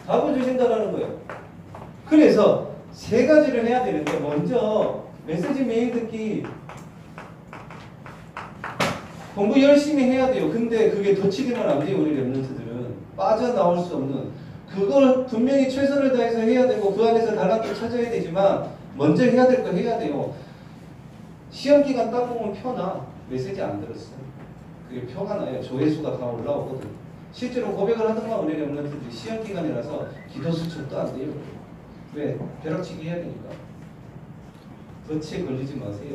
답을 주신다는 거예요. 그래서 3가지를 해야 되는데 먼저 메시지 매일 듣기 공부 열심히 해야 돼요. 근데 그게 덧치기만 안 돼요. 우리 랩런트들은 빠져나올 수 없는 그걸 분명히 최선을 다해서 해야 되고 그 안에서 단락도 찾아야 되지만 먼저 해야 될 거 해야 돼요. 시험기간 딱 보면 표나 메시지 안 들었어요. 그게 표가 나요. 조회수가 다 올라오거든요. 실제로 고백을 하던가 우리 랩런트들이 시험기간이라서 기도 수첩도 안 돼요. 왜? 벼락치기 해야 되니까. 덫에 걸리지 마세요.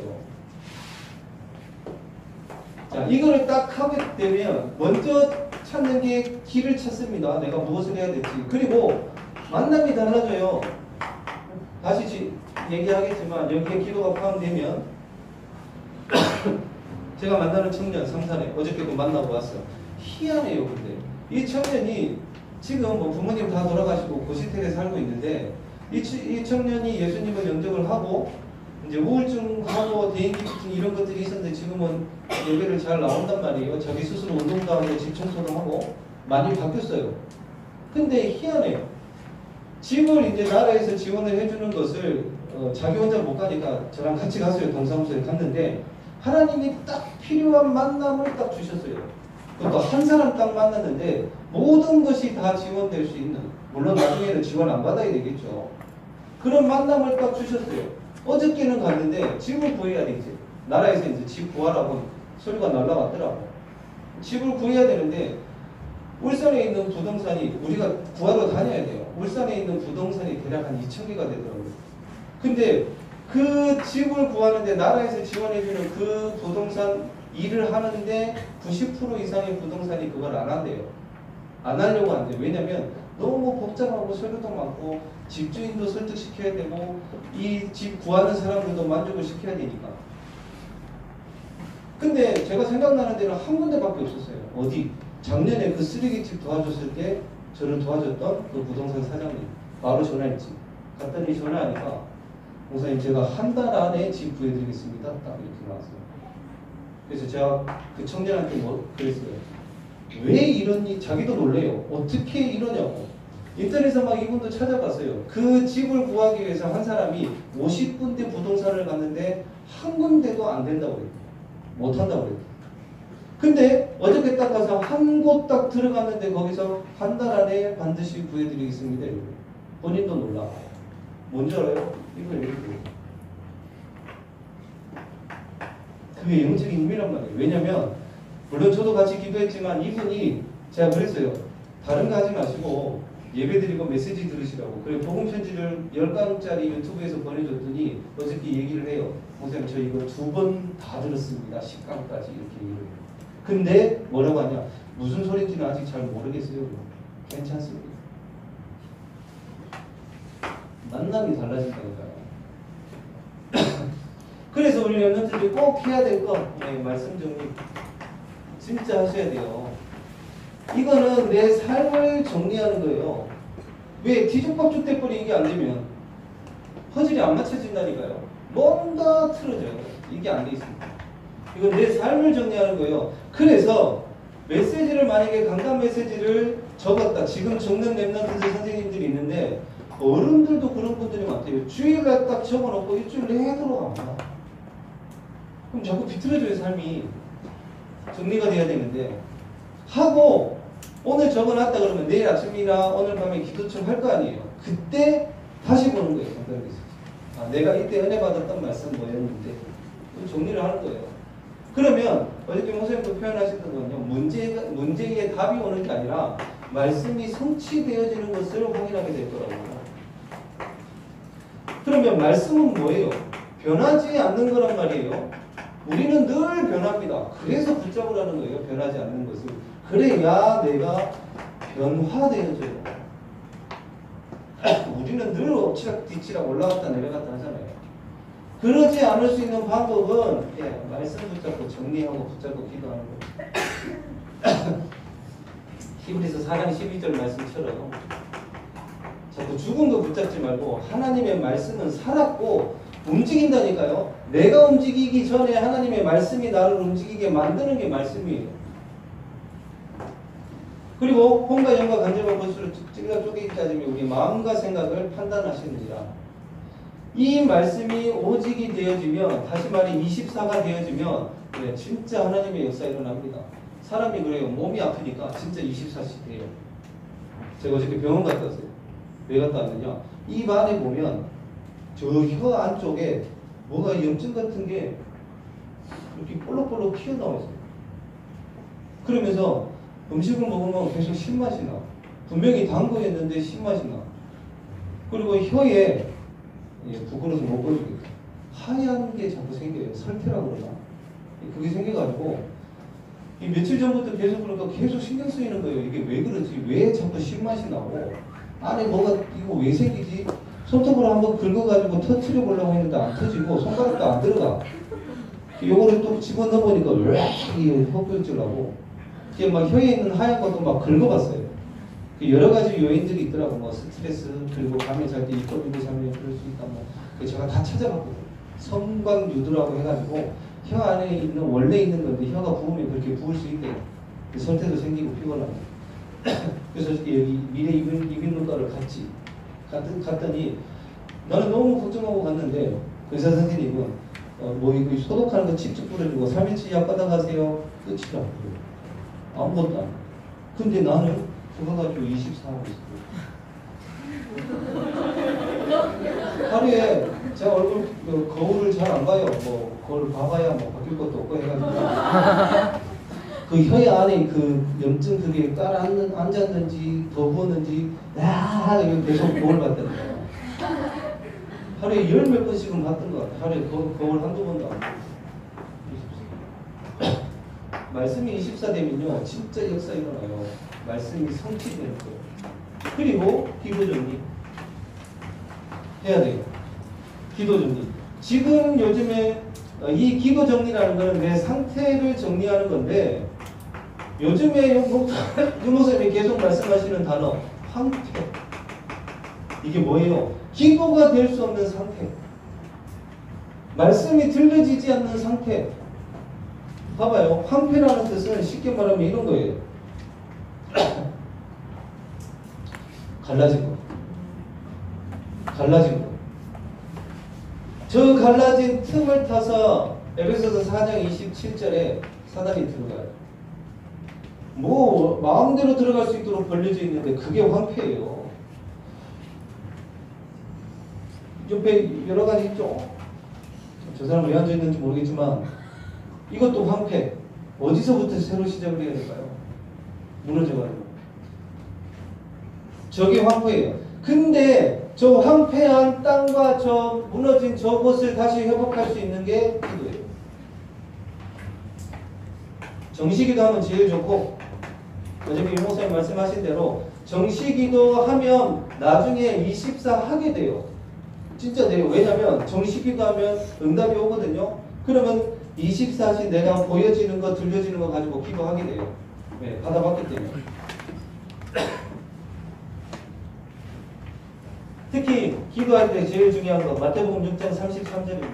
자, 이거를 딱 하게 되면 먼저 찾는 게 길을 찾습니다. 내가 무엇을 해야 될지. 그리고 만남이 달라져요. 다시 얘기하겠지만 여기에 기도가 포함되면 제가 만나는 청년 3살에 어저께도 만나고 왔어요. 희한해요. 근데 이 청년이 지금 뭐 부모님 다 돌아가시고 고시텔에 살고 있는데 이 청년이 예수님을 영접을 하고 이제 우울증하고 대인기피증 이런 것들이 있었는데 지금은 예배를 잘 나온단 말이에요. 자기 스스로 운동도 하고 집 청소도 하고 많이 바뀌었어요. 근데 희한해요. 집을 이제 나라에서 지원을 해주는 것을 자기 혼자 못 가니까 저랑 같이 갔어요. 동사무소에 갔는데 하나님이 딱 필요한 만남을 딱 주셨어요. 그것도 한 사람 딱 만났는데 모든 것이 다 지원될 수 있는, 물론 나중에는 지원 안 받아야 되겠죠. 그런 만남을 딱 주셨어요. 어저께는 갔는데 집을 구해야 되지. 나라에서 이제 집 구하라고 소리가 날라왔더라고. 집을 구해야 되는데 울산에 있는 부동산이 우리가 구하러 다녀야 돼요. 울산에 있는 부동산이 대략 한 2,000개가 되더라고요. 근데 그 집을 구하는데 나라에서 지원해주는 그 부동산 일을 하는데 90% 이상의 부동산이 그걸 안 한대요. 안 하려고 한대요. 왜냐면 너무 복잡하고 서류도 많고 집주인도 설득시켜야 되고 이 집 구하는 사람들도 만족을 시켜야 되니까. 근데 제가 생각나는 데는 한 군데밖에 없었어요. 어디? 작년에 그 쓰레기집 도와줬을 때 저를 도와줬던 그 부동산 사장님 바로 전화했지. 갔더니 전화하니까 목사님 제가 한 달 안에 집 구해드리겠습니다. 딱 이렇게 나왔어요. 그래서 제가 그 청년한테 뭐 그랬어요. 왜 이러니? 자기도 놀래요. 어떻게 이러냐고. 인터넷에서 막 이분도 찾아봤어요. 그 집을 구하기 위해서 한 사람이 50군데 부동산을 갔는데 한 군데도 안 된다고 그랬대요. 못한다고 그랬대요. 근데 어저께 딱 가서 한 곳 딱 들어갔는데 거기서 한 달 안에 반드시 구해드리겠습니다. 이러고. 본인도 놀라. 뭔지 알아요? 이거 이렇게. 그게 영적인 힘이란 말이에요. 왜냐면 물론 저도 같이 기도했지만 이분이 제가 그랬어요. 다른 거 하지 마시고 예배드리고 메시지 들으시라고. 그리고 복음 편지를 10강짜리 유튜브에서 보내줬더니 어저께 얘기를 해요. 목사님 저 이거 2번 다 들었습니다. 10강까지 이렇게 얘기를 해요. 근데 뭐라고 하냐. 무슨 소리인지는 아직 잘 모르겠어요. 괜찮습니다. 만남이 달라진다니까요. 그래서 우리 랩런트들이 꼭 해야 될 거, 네, 말씀 정리 진짜 하셔야 돼요. 이거는 내 삶을 정리하는 거예요. 왜 뒤죽박죽 때문에 이게 안 되면 퍼즐이 안 맞춰진다니까요. 뭔가 틀어져요. 이게 안 돼 있습니다. 이건 내 삶을 정리하는 거예요. 그래서 메시지를 만약에 강단 메시지를 적었다. 지금 적는 랩런트 선생님들이 있는데 어른들도 그런 분들이 많대요. 주일날 딱 적어놓고 일주일 내도록 합니다. 그럼 자꾸 비틀어져요. 삶이. 정리가 돼야 되는데 하고 오늘 적어놨다 그러면 내일 아침이나 오늘 밤에 기도청 할 거 아니에요. 그때 다시 보는 거예요. 강단 메시지. 아, 내가 이때 은혜 받았던 말씀 뭐였는데 정리를 하는 거예요. 그러면 어저께 목사님도 표현하셨던 건요. 문제에 답이 오는 게 아니라 말씀이 성취되어지는 것을 확인하게 될 거라고요. 그러면 말씀은 뭐예요? 변하지 않는 거란 말이에요. 우리는 늘 변합니다. 그래서 붙잡으라는 거예요. 변하지 않는 것을. 그래야 내가 변화되어져요. 우리는 늘 엎치락 뒤치락 올라갔다 내려갔다 하잖아요. 그러지 않을 수 있는 방법은 말씀 붙잡고 정리하고 붙잡고 기도하는 거예요. 히브리서 4장 12절 말씀처럼 자꾸 죽은 거 붙잡지 말고 하나님의 말씀은 살았고 움직인다니까요. 내가 움직이기 전에 하나님의 말씀이 나를 움직이게 만드는 게 말씀이에요. 그리고 혼과 영과 간접한 것으로 찔러 쪼개기 따지면 우리 마음과 생각을 판단하시느니라. 이 말씀이 오직이 되어지면 다시 말해 24가 되어지면 그래, 진짜 하나님의 역사 일어납니다. 사람이 그래요. 몸이 아프니까 진짜 24씩 돼요. 제가 어저께 병원 갔다 왔어요. 왜 갔다 왔느냐. 입 안에 보면 저 혀 안쪽에 뭐가 염증 같은 게 이렇게 볼록볼록 튀어나와 있어요. 그러면서 음식을 먹으면 계속 신맛이 나. 분명히 단 거였는데 신맛이 나. 그리고 혀에 부끄러워서 못 보여주겠다. 하얀 게 자꾸 생겨요. 설태라고 그러나. 그게 생겨가지고 이 며칠 전부터 계속 그러니까 계속 신경 쓰이는 거예요. 이게 왜 그러지? 왜 자꾸 신맛이 나고 안에 뭐가 이거 왜 생기지? 손톱으로 한번 긁어가지고 터트려 보려고 했는데 안 터지고 손가락도 안 들어가. 요거를 또 집어넣어 보니까 왜 헛구역질하고 이게 막 혀에 있는 하얀 것도 막 긁어봤어요. 여러 가지 요인들이 있더라고. 뭐 스트레스 그리고 밤에 잘 때 입고 들고 자면 그럴 수 있다. 뭐 제가 다 찾아봤거든요. 성광유두라고 해가지고 혀 안에 있는 원래 있는 건데 혀가 부으면 그렇게 부을 수 있대요. 설태도 생기고 피곤하고. 그래서 여기 미래 이비인후과를 갔더니 나는 너무 걱정하고 갔는데 의사 선생님은 뭐 이거 소독하는 거 칙칙 뿌려주고 3일치 약 받아가세요. 끝이라고. 아무것도 안 해. 근데 나는 그거 가지고 24하고 있어요. 하루에 제 얼굴 거울을 잘 안 봐요. 뭐 거울 봐봐야 뭐 바뀔 것도 없고 해가지고 그 혀의 안에 그 염증 그게 앉았는지 더 부었는지 계속 거울 봤다는 거예요. 하루에 10몇 번씩은 봤던 것 같아요. 하루에 거울 한두 번도 안 보고. 말씀이 24되면요 진짜 역사 일어나요. 말씀이 성취되는 거예요. 그리고 기도 정리 해야 돼요. 기도 정리. 지금 요즘에 이 기도 정리라는 거는 내 상태를 정리하는 건데 요즘에 유목사님이 계속 말씀하시는 단어 황폐. 이게 뭐예요? 기도가 될 수 없는 상태. 말씀이 들려지지 않는 상태. 봐봐요. 황폐라는 뜻은 쉽게 말하면 이런 거예요. 갈라진 거. 갈라진 거. 저 갈라진 틈을 타서 에베소서 4장 27절에 사단이 들어가요. 뭐 마음대로 들어갈 수 있도록 벌려져 있는데 그게 황폐예요. 옆에 여러 가지 있죠. 저 사람 왜 앉아 있는지 모르겠지만 이것도 황폐. 어디서부터 새로 시작을 해야 될까요? 무너져가지고. 저게 황폐예요. 근데 저 황폐한 땅과 저 무너진 저곳을 다시 회복할 수 있는 게 기도예요. 정시기도 하면 제일 좋고 어차피 유목사님 말씀하신 대로 정시기도 하면 나중에 24 하게 돼요. 진짜 돼요. 왜냐면 정시기도 하면 응답이 오거든요. 그러면 24시 내가 보여지는 거 들려지는 거 가지고 기도하게 돼요. 네, 받아봤기 때문에. 특히 기도할 때 제일 중요한 거 마태복음 6장 33절입니다.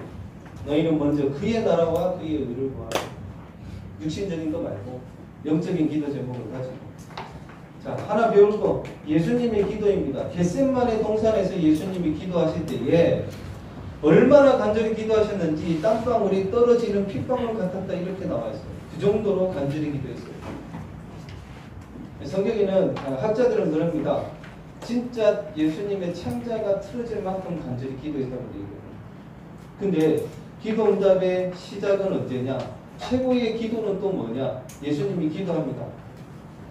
너희는 먼저 그의 나라와 그의 의를 구하라. 육신적인 거 말고 영적인 기도 제목을 가지고. 자, 하나 배울 거 예수님의 기도입니다. 겟셋마네 동산에서 예수님이 기도하실 때에 얼마나 간절히 기도하셨는지 땀방울이 떨어지는 핏방울 같았다 이렇게 나와 있어요. 그 정도로 간절히 기도했어요. 성경에는 학자들은 그럽니다. 진짜 예수님의 창자가 틀어질 만큼 간절히 기도했다고 얘기해요. 근데 기도 응답의 시작은 언제냐? 최고의 기도는 또 뭐냐? 예수님이 기도합니다.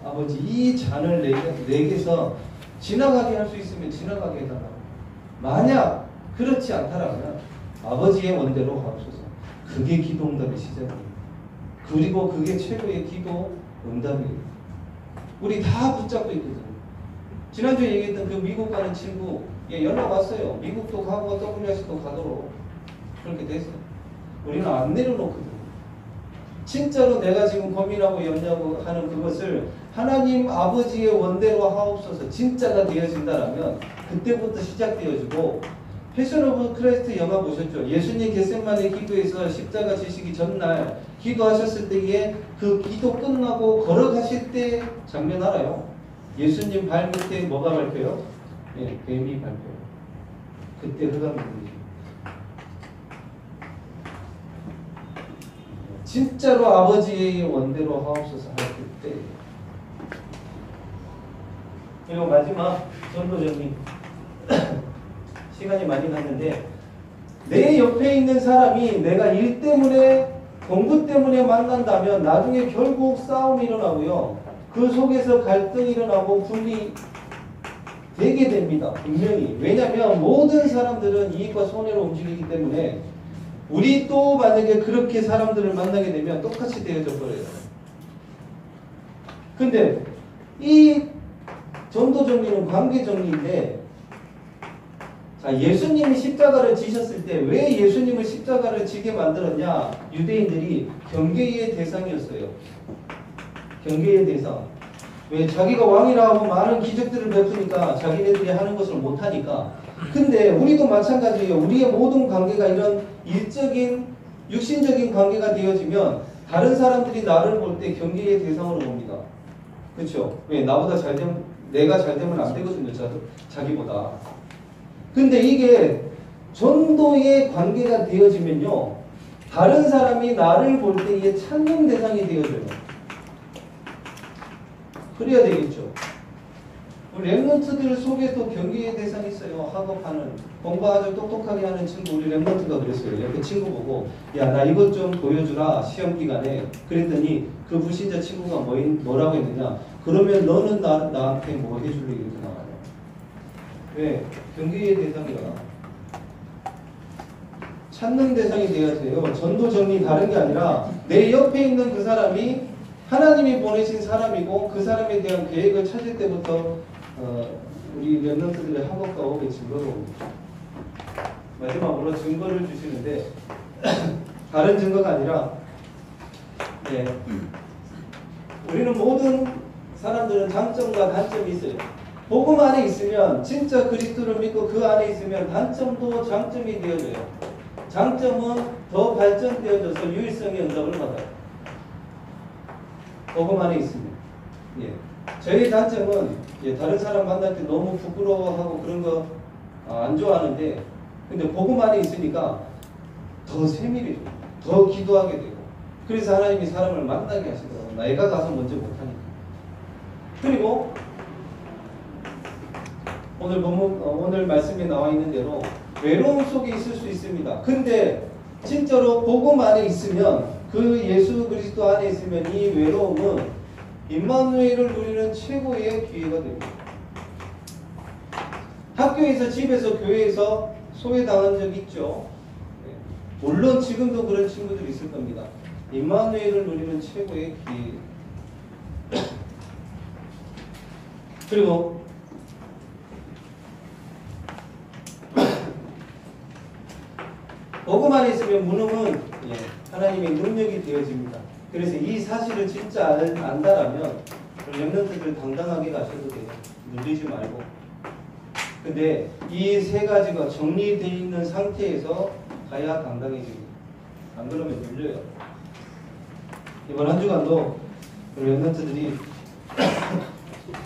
아버지 이 잔을 내게서 지나가게 할 수 있으면 지나가게 해달라. 만약 그렇지 않다라면 아버지의 원대로 하옵소서. 그게 기도 응답의 시작입니다. 그리고 그게 최고의 기도 응답이에요. 우리 다 붙잡고 있거든요. 지난주에 얘기했던 그 미국 가는 친구 연락 왔어요. 미국도 가고 WS도 가도록 그렇게 됐어요. 우리는 안 내려놓거든요. 진짜로 내가 지금 고민하고 염려하고 하는 그것을 하나님 아버지의 원대로 하옵소서 진짜가 되어진다라면 그때부터 시작되어지고 패션 오브 크라이스트 영화 보셨죠? 예수님 겟셋마네 기도에서 십자가 지시기 전날 기도하셨을 때에 그 기도 끝나고 걸어가실 때 장면 알아요? 예수님 발 밑에 뭐가 밟혀요? 예, 뱀이 밟혀요. 그때 흑암이 보이죠. 진짜로 아버지의 원대로 하옵소서 할 그때. 그리고 마지막 전도정리. 시간이 많이 갔는데 내 옆에 있는 사람이 내가 일 때문에 공부 때문에 만난다면 나중에 결국 싸움이 일어나고요. 그 속에서 갈등이 일어나고 분리 되게 됩니다. 분명히. 왜냐하면 모든 사람들은 이익과 손해로 움직이기 때문에 우리 또 만약에 그렇게 사람들을 만나게 되면 똑같이 되어져 버려요. 근데 이 전도정리는 관계정리인데 자, 예수님이 십자가를 지셨을 때 왜 예수님을 십자가를 지게 만들었냐? 유대인들이 경계의 대상이었어요. 경계의 대상. 왜? 자기가 왕이라 하고 많은 기적들을 베푸니까 자기네들이 하는 것을 못하니까. 근데 우리도 마찬가지예요. 우리의 모든 관계가 이런 일적인 육신적인 관계가 되어지면 다른 사람들이 나를 볼 때 경계의 대상으로 봅니다. 그렇죠? 왜? 나보다 잘 되면 내가 잘 되면 안 되거든요. 자기보다. 근데 이게 전도의 관계가 되어지면요. 다른 사람이 나를 볼 때에 찬양 대상이 되어져요. 그래야 되겠죠. 우리 랩런트들 속에도 경계의 대상이 있어요. 학업하는 공부 아주 똑똑하게 하는 친구, 우리 랩런트가 그랬어요. 옆에 친구 보고, 야, 나 이것 좀 보여주라, 시험 기간에. 그랬더니 그 불신자 친구가 뭐라고 했느냐. 그러면 너는 나한테 뭐 해줄래? 이렇게 나와요. 왜? 경계의 대상이라. 찾는 대상이 돼야 돼요. 전도 정리 다른 게 아니라 내 옆에 있는 그 사람이 하나님이 보내신 사람이고 그 사람에 대한 계획을 찾을 때부터 우리 랩런트들의 학업과 업의 증거로 옵니다. 마지막으로 증거를 주시는데 다른 증거가 아니라 네, 우리는 모든 사람들은 장점과 단점이 있어요. 복음 안에 있으면 진짜 그리스도를 믿고 그 안에 있으면 단점도 장점이 되어져요. 장점은 더 발전되어져서 유일성의 응답을 받아요. 복음 안에 있으면. 예. 저희 단점은 다른 사람 만날 때 너무 부끄러워하고 그런 거 안 좋아하는데, 근데 복음 안에 있으니까 더 세밀해져, 더 기도하게 되고, 그래서 하나님이 사람을 만나게 하시더라고요. 내가 가서 먼저 못하니까. 그리고 오늘 말씀에 나와 있는 대로 외로움 속에 있을 수 있습니다. 근데 진짜로 복음 안에 있으면, 그 예수 그리스도 안에 있으면 이 외로움은 임마누엘을 누리는 최고의 기회가 됩니다. 학교에서, 집에서, 교회에서 소외당한 적 있죠. 네. 물론 지금도 그런 친구들이 있을 겁니다. 임마누엘을 누리는 최고의 기회. 그리고 복음 안에 있으면 무능은 하나님의 능력이 되어집니다. 그래서 이 사실을 진짜 안다라면 렘넌트들 당당하게 가셔도 돼요. 눌리지 말고. 근데 이 세 가지가 정리되어 있는 상태에서 가야 당당해집니다. 안 그러면 눌려요. 이번 한 주간도 우리 렘넌트들이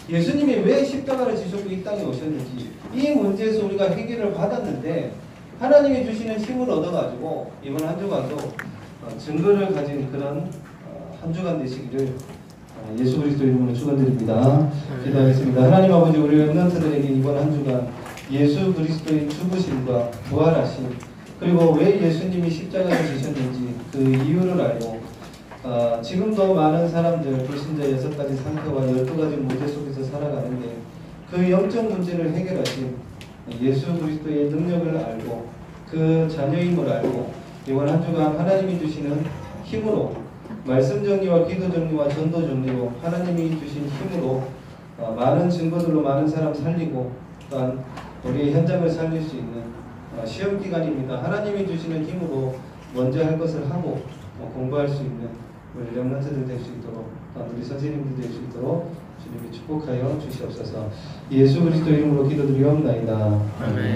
예수님이 왜 십자가를 지셨고 이 땅에 오셨는지 이 문제에서 우리가 해결을 받았는데, 하나님이 주시는 힘을 얻어가지고 이번 한 주간도 증거를 가진 그런 한 주간 되시기를 예수 그리스도 이름으로 축원드립니다. 기도하겠습니다. 하나님 아버지, 우리 렘넌트들에게 이번 한 주간 예수 그리스도의 죽으심과 부활하심, 그리고 왜 예수님이 십자가를 지셨는지 그 이유를 알고 지금도 많은 사람들, 불신자 6가지 상태와 12가지 문제 속에서 살아가는데 그 영적 문제를 해결하신 예수 그리스도의 능력을 알고 그 자녀임을 알고 이번 한 주간 하나님이 주시는 힘으로, 말씀 정리와 기도 정리와 전도 정리로 하나님이 주신 힘으로 많은 증거들로 많은 사람 살리고, 또한 우리 현장을 살릴 수 있는 시험 기간입니다. 하나님이 주시는 힘으로 먼저 할 것을 하고 공부할 수 있는 우리 렘넌트들 될 수 있도록, 또한 우리 선생님들 될 수 있도록 주님이 축복하여 주시옵소서. 예수 그리스도 이름으로 기도드리옵나이다. 아멘.